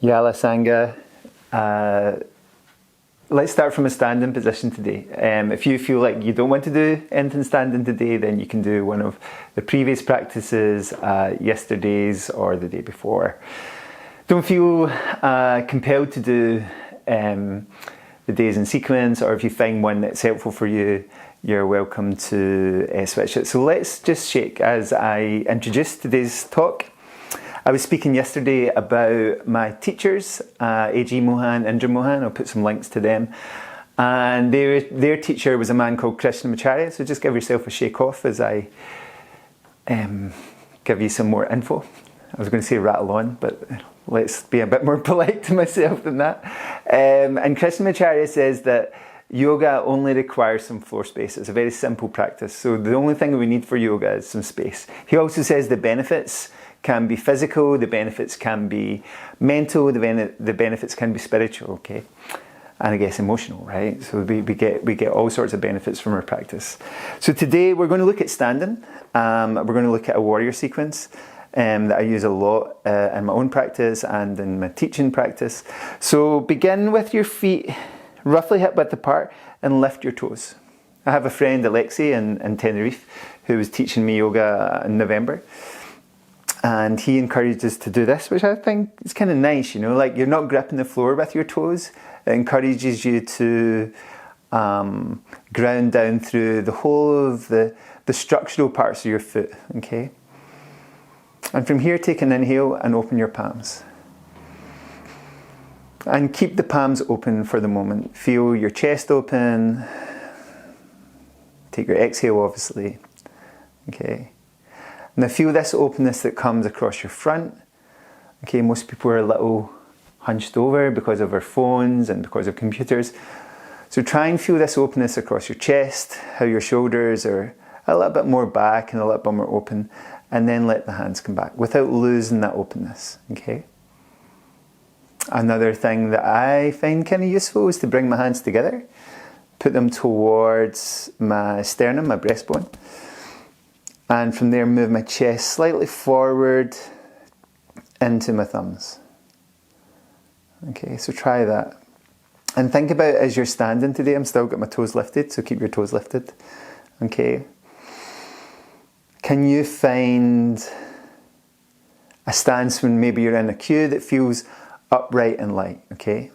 Yala Sangha. Let's start from a standing position today. If you feel like you don't want to do anything standing today, then you can do one of the previous practices, yesterday's or the day before. Don't feel compelled to do the days in sequence, or if you find one that's helpful for you, you're welcome to switch it. So let's just shake as I introduce today's talk. I was speaking yesterday about my teachers, A.G. Mohan, Indra Mohan. I'll put some links to them. And their teacher was a man called Krishnamacharya. So just give yourself a shake off as I give you some more info. I was going to say rattle on, but let's be a bit more polite to myself than that. And Krishnamacharya says that yoga only requires some floor space. It's a very simple practice. So the only thing we need for yoga is some space. He also says the benefits can be physical, the benefits can be mental, the benefits can be spiritual, okay? And I guess emotional, right? So we get all sorts of benefits from our practice. So today we're going to look at standing. We're going to look at a warrior sequence that I use a lot in my own practice and in my teaching practice. So begin with your feet roughly hip width apart and lift your toes. I have a friend, Alexei, in Tenerife, who was teaching me yoga in November. And he encouraged us to do this, which I think is kind of nice, you know, like you're not gripping the floor with your toes. It encourages you to ground down through the whole of the structural parts of your foot, okay? And from here, take an inhale and open your palms. And keep the palms open for the moment. Feel your chest open. Take your exhale, obviously, okay? Now feel this openness that comes across your front. Okay, most people are a little hunched over because of our phones and because of computers. So try and feel this openness across your chest, how your shoulders are a little bit more back and a little bit more open, and then let the hands come back without losing that openness, okay? Another thing that I find kind of useful is to bring my hands together, put them towards my sternum, my breastbone. And from there, move my chest slightly forward into my thumbs. Okay, so try that. And think about as you're standing today, I'm still got my toes lifted, so keep your toes lifted. Okay. Can you find a stance when maybe you're in a queue that feels upright and light, okay?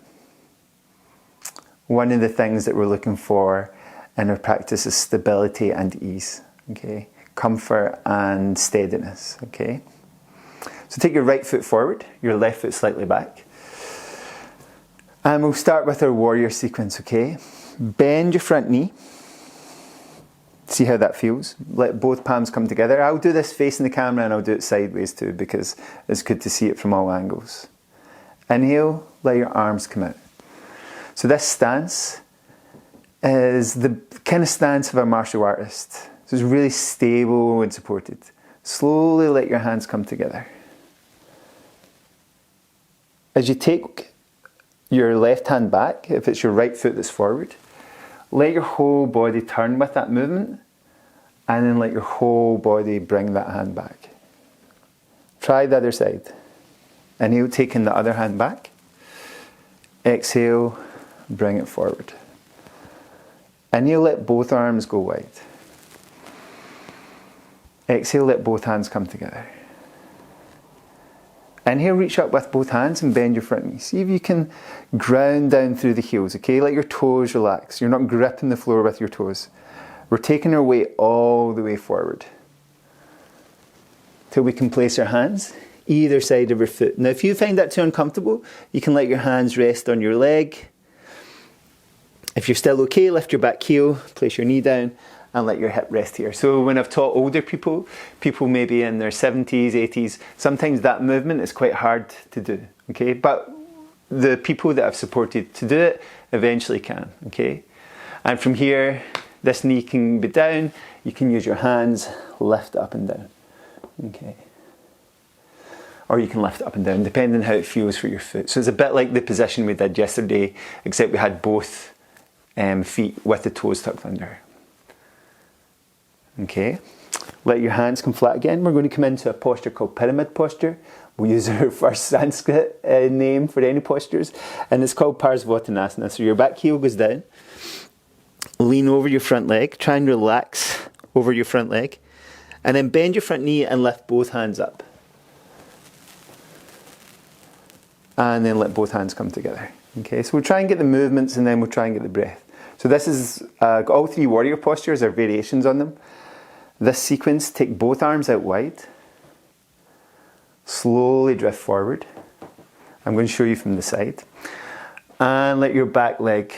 One of the things that we're looking for in our practice is stability and ease, okay? Comfort and steadiness, okay? So take your right foot forward, your left foot slightly back. And we'll start with our warrior sequence, okay? Bend your front knee. See how that feels. Let both palms come together. I'll do this facing the camera and I'll do it sideways too because it's good to see it from all angles. Inhale, let your arms come out. So this stance is the kind of stance of a martial artist. So it's really stable and supported. Slowly let your hands come together. As you take your left hand back, if it's your right foot that's forward, let your whole body turn with that movement, and then let your whole body bring that hand back. Try the other side. Inhale, taking the other hand back. Exhale, bring it forward. Inhale, let both arms go wide. Exhale, let both hands come together. Inhale, reach up with both hands and bend your front knee. See if you can ground down through the heels, okay? Let your toes relax. You're not gripping the floor with your toes. We're taking our weight all the way forward till we can place our hands either side of our foot. Now, if you find that too uncomfortable, you can let your hands rest on your leg. If you're still okay, lift your back heel, place your knee down, and let your hip rest here. So when I've taught older people maybe in their 70s, 80s, sometimes that movement is quite hard to do, okay? But the people that I've supported to do it eventually can, okay? And from here, this knee can be down. You can use your hands, lift up and down, okay? Or you can lift up and down, depending on how it feels for your foot. So it's a bit like the position we did yesterday, except we had both feet with the toes tucked under. Okay, let your hands come flat again. We're going to come into a posture called pyramid posture. we'll use our first Sanskrit name for any postures, and it's called Parsvottanasana. So your back heel goes down, lean over your front leg, try and relax over your front leg, and then bend your front knee and lift both hands up. And then let both hands come together. Okay, so we'll try and get the movements and then we'll try and get the breath. So this is, all three warrior postures are variations on them. This sequence, take both arms out wide. Slowly drift forward. I'm going to show you from the side. And let your back leg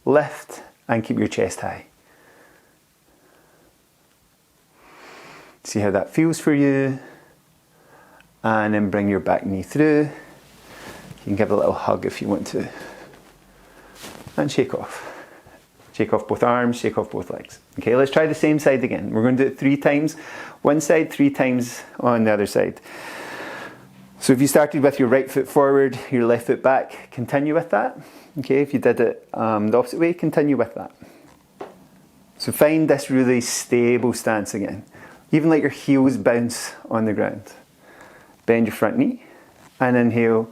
lift and keep your chest high. See how that feels for you. And then bring your back knee through. You can give it a little hug if you want to. And shake off. Shake off both arms, shake off both legs. Okay, let's try the same side again. We're going to do it 3 times. One side, 3 times on the other side. So if you started with your right foot forward, your left foot back, continue with that. Okay, if you did it the opposite way, continue with that. So find this really stable stance again. Even let your heels bounce on the ground. Bend your front knee and inhale.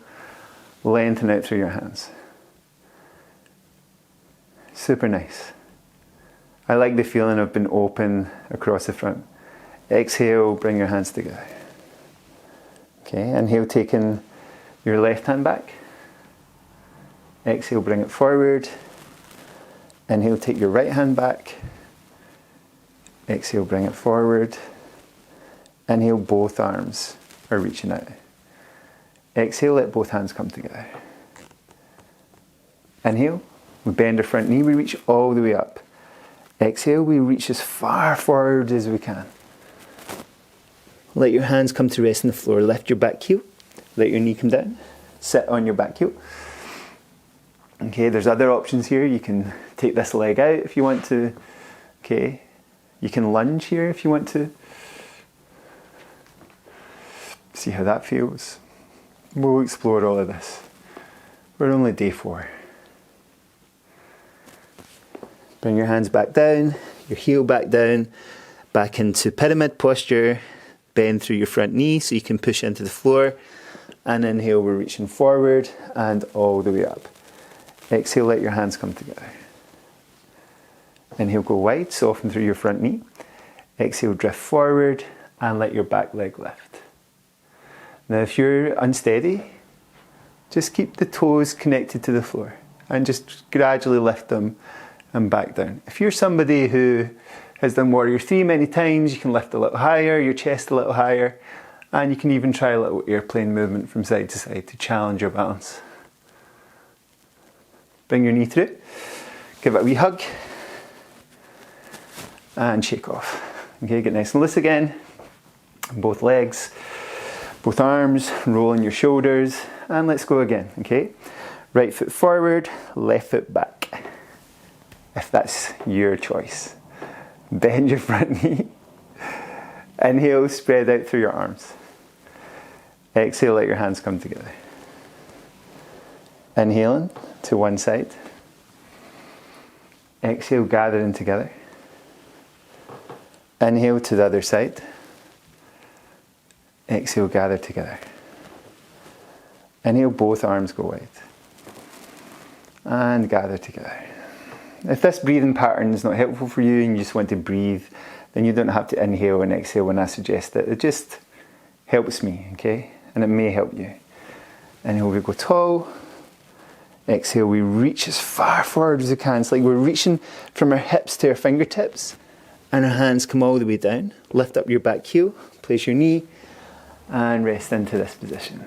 Lengthen out through your hands. Super nice. I like the feeling of being open across the front. Exhale, bring your hands together. Okay, inhale, taking your left hand back. Exhale, bring it forward. Inhale, take your right hand back. Exhale, bring it forward. Inhale, both arms are reaching out. Exhale, let both hands come together. Inhale, we bend our front knee, we reach all the way up. Exhale, we reach as far forward as we can. Let your hands come to rest on the floor. Lift your back heel. Let your knee come down. Sit on your back heel. Okay, there's other options here. You can take this leg out if you want to. Okay, you can lunge here if you want to. See how that feels. We'll explore all of this. We're only day 4. Bring your hands back down, your heel back down, back into pyramid posture. Bend through your front knee so you can push into the floor. And inhale, we're reaching forward and all the way up. Exhale, let your hands come together. Inhale, go wide, soften through your front knee. Exhale, drift forward and let your back leg lift. Now if you're unsteady, just keep the toes connected to the floor and just gradually lift them and back down. If you're somebody who has done Warrior 3 many times, you can lift a little higher, your chest a little higher, and you can even try a little airplane movement from side to side to challenge your balance. Bring your knee through, give it a wee hug, and shake off. Okay, get nice and loose again, both legs. Both arms, rolling your shoulders, and let's go again, okay? Right foot forward, left foot back, if that's your choice. Bend your front knee. Inhale, spread out through your arms. Exhale, let your hands come together. Inhaling to one side. Exhale, gathering together. Inhale to the other side. Exhale, gather together. Inhale, both arms go wide. And gather together. If this breathing pattern is not helpful for you and you just want to breathe, then you don't have to inhale and exhale when I suggest it. It just helps me, okay? And it may help you. Inhale, we go tall. Exhale, we reach as far forward as we can. It's like we're reaching from our hips to our fingertips and our hands come all the way down. Lift up your back heel, place your knee, and rest into this position.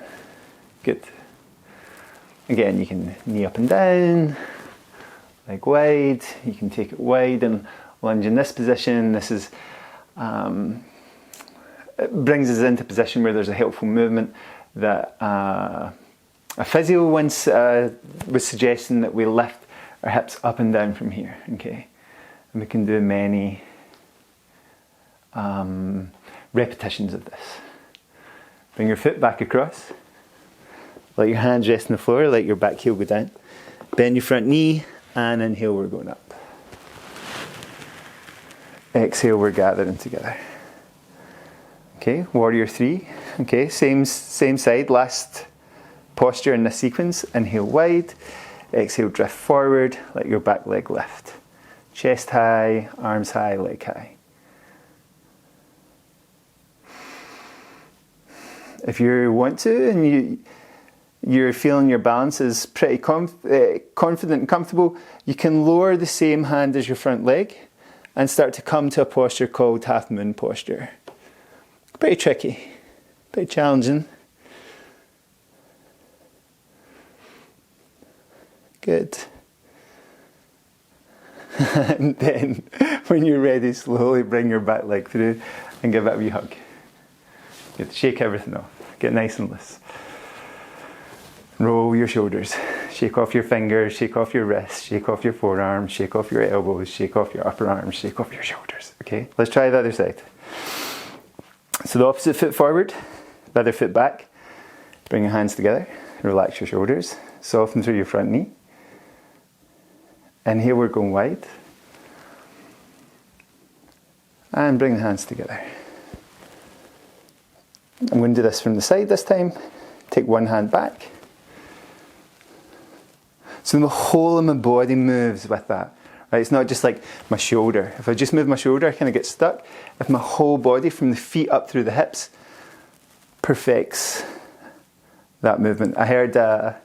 Good. Again, you can knee up and down, leg wide. You can take it wide and lunge in this position. This is it brings us into a position where there's a helpful movement that a physio once was suggesting that we lift our hips up and down from here. Okay, and we can do many repetitions of this. Bring your foot back across. Let your hands rest on the floor. Let your back heel go down. Bend your front knee and inhale, we're going up. Exhale, we're gathering together. Okay, Warrior 3. Okay, same side, last posture in this sequence. Inhale wide, exhale drift forward, let your back leg lift. Chest high, arms high, leg high. If you want to and you're feeling your balance is pretty confident and comfortable, you can lower the same hand as your front leg and start to come to a posture called half moon posture. Pretty tricky, pretty challenging. Good. And then when you're ready, slowly bring your back leg through and give it a wee hug. Good. Shake everything off. Get nice and loose. Roll your shoulders. Shake off your fingers, shake off your wrists, shake off your forearms, shake off your elbows, shake off your upper arms, shake off your shoulders. Okay, let's try the other side. So the opposite foot forward, the other foot back. Bring your hands together, relax your shoulders, soften through your front knee. And here we're going wide. And bring the hands together. I'm going to do this from the side this time. Take one hand back. So the whole of my body moves with that. Right? It's not just like my shoulder. If I just move my shoulder, I kind of get stuck. If my whole body from the feet up through the hips perfects that movement. I heard a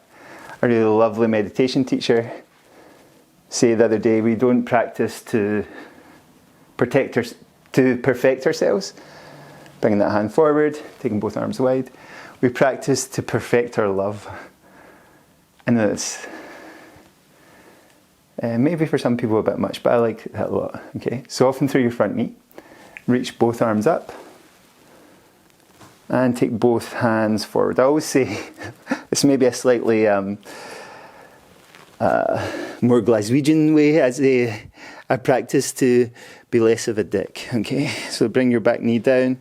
really lovely meditation teacher say the other day, we don't practice to perfect ourselves. Bringing that hand forward, taking both arms wide. We practice to perfect our love. And it's maybe for some people a bit much, but I like that a lot. Okay, soften through your front knee. Reach both arms up. And take both hands forward. I always say, this may be a slightly more Glaswegian way, as I practice to be less of a dick. Okay, so bring your back knee down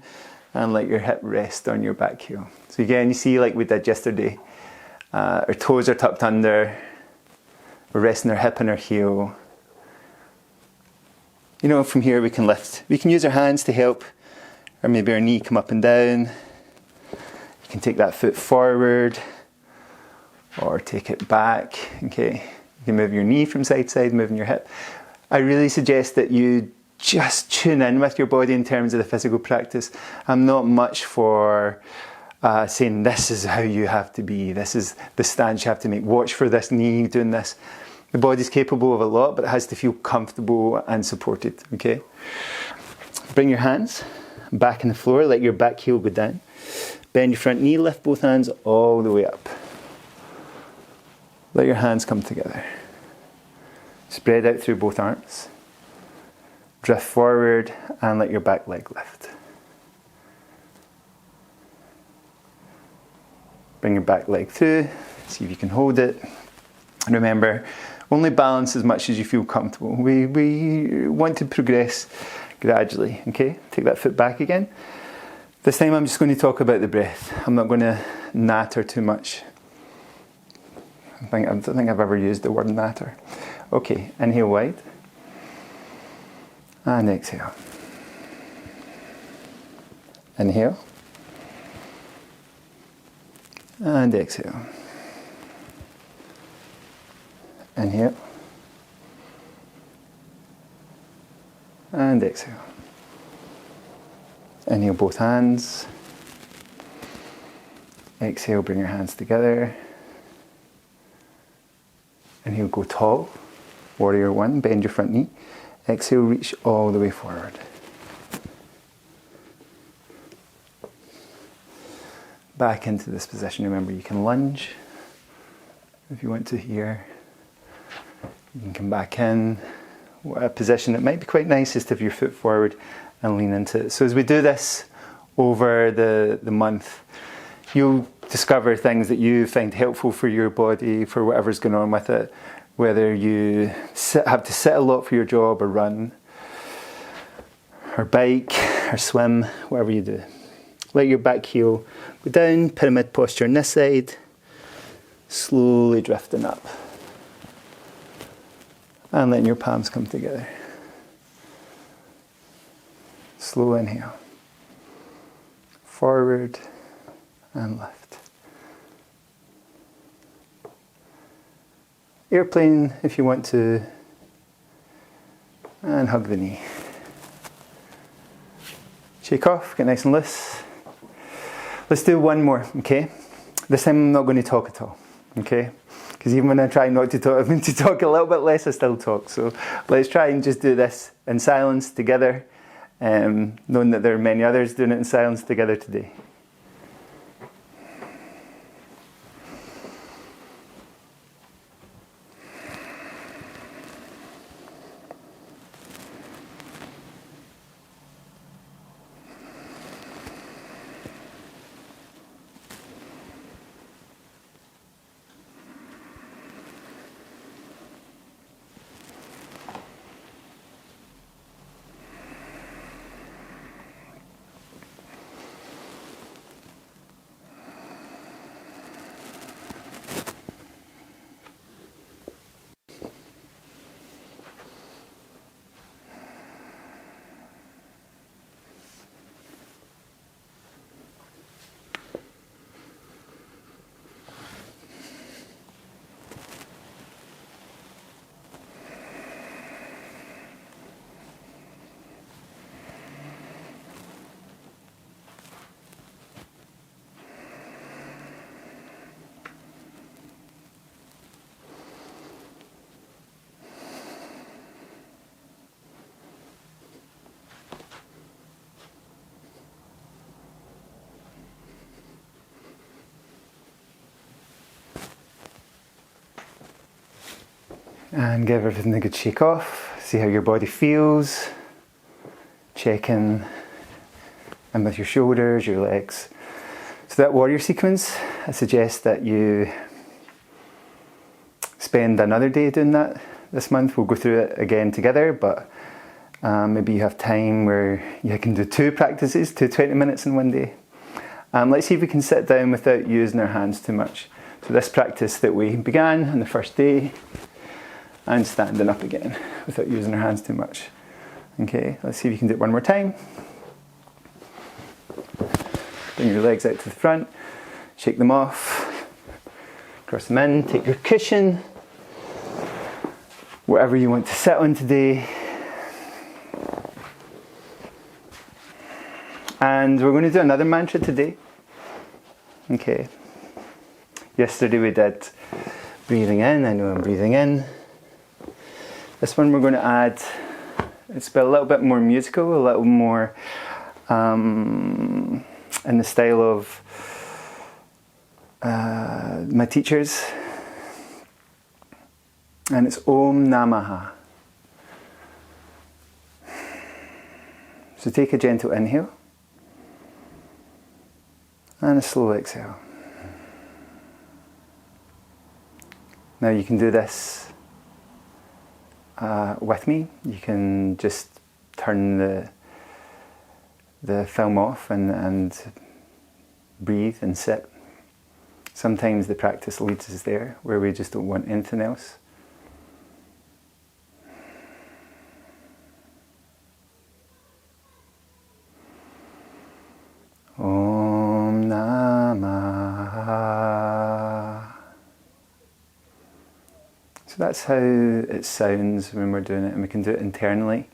and let your hip rest on your back heel. So again, you see like we did yesterday, our toes are tucked under, we're resting our hip on our heel. You know, from here we can lift. We can use our hands to help, or maybe our knee come up and down. You can take that foot forward, or take it back, okay? You can move your knee from side to side, moving your hip. I really suggest that you just tune in with your body in terms of the physical practice. I'm not much for saying this is how you have to be, this is the stance you have to make, watch for this knee doing this. The body's capable of a lot, but it has to feel comfortable and supported, okay? Bring your hands back in the floor, let your back heel go down. Bend your front knee, lift both hands all the way up. Let your hands come together. Spread out through both arms. Drift forward and let your back leg lift. Bring your back leg through, see if you can hold it. And remember, only balance as much as you feel comfortable. We want to progress gradually, okay? Take that foot back again. This time I'm just going to talk about the breath. I'm not going to natter too much. I don't think I've ever used the word natter. Okay, inhale wide. And exhale. Inhale. And exhale. Inhale. And exhale. Inhale both hands. Exhale, bring your hands together. Inhale, go tall. Warrior one, bend your front knee. Exhale, reach all the way forward. Back into this position. Remember, you can lunge if you want to here. You can come back in. A position that might be quite nice is to have your foot forward and lean into it. So as we do this over the month, you'll discover things that you find helpful for your body, for whatever's going on with it. Whether you have to sit a lot for your job or run, or bike, or swim, whatever you do. Let your back heel go down, pyramid posture on this side, slowly drifting up. And letting your palms come together. Slow inhale. Forward, and lift. Airplane if you want to, and hug the knee. Shake off, get nice and loose. Let's do one more, okay? This time I'm not going to talk at all, okay? Because even when I try not to talk, I mean to talk a little bit less, I still talk. So let's try and just do this in silence together, knowing that there are many others doing it in silence together today. And give everything a good shake off. See how your body feels. Check in and with your shoulders, your legs. So that warrior sequence, I suggest that you spend another day doing that this month. We'll go through it again together, but maybe you have time where you can do 2 practices, 20 minutes in one day. Let's see if we can sit down without using our hands too much. So this practice that we began on the first day, and standing up again without using our hands too much. Okay, let's see if you can do it one more time. Bring your legs out to the front, shake them off, cross them in, take your cushion, whatever you want to sit on today. And we're going to do another mantra today. Okay. Yesterday we did breathing in, I know I'm breathing in. This one we're going to add, it's a little bit more musical, a little more in the style of my teachers. And it's Om Namaha. So take a gentle inhale and a slow exhale. Now you can do this with me. You can just turn the film off and breathe and sit. Sometimes the practice leads us there, where we just don't want anything else. Om Namah. So that's how it sounds when we're doing it, and we can do it internally,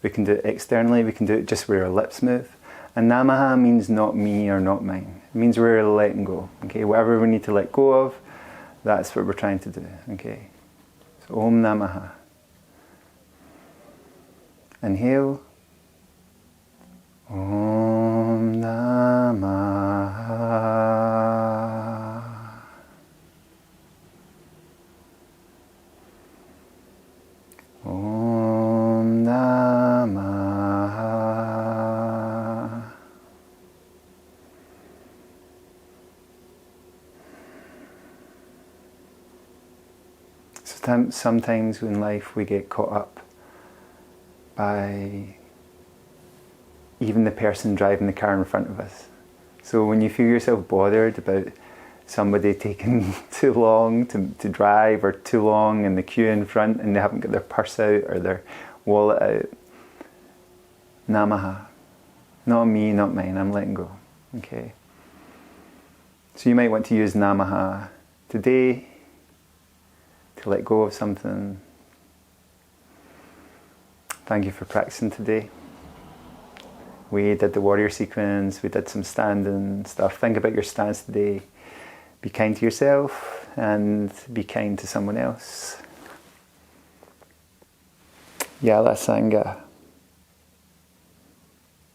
we can do it externally, we can do it just where our lips move. And Namaha means not me or not mine. It means we're letting go. Okay, whatever we need to let go of, that's what we're trying to do. Okay, so Om Namaha. Inhale. Om Namaha. Om Namaha. Sometimes in life we get caught up by even the person driving the car in front of us. So when you feel yourself bothered about somebody taking too long to drive, or too long in the queue in front and they haven't got their purse out or their wallet out, Namaha. Not me, not mine, I'm letting go. Okay. So you might want to use Namaha today to let go of something. Thank you for practicing today. We did the warrior sequence, we did some standing stuff. Think about your stance today. Be kind to yourself and be kind to someone else. Yala Sangha.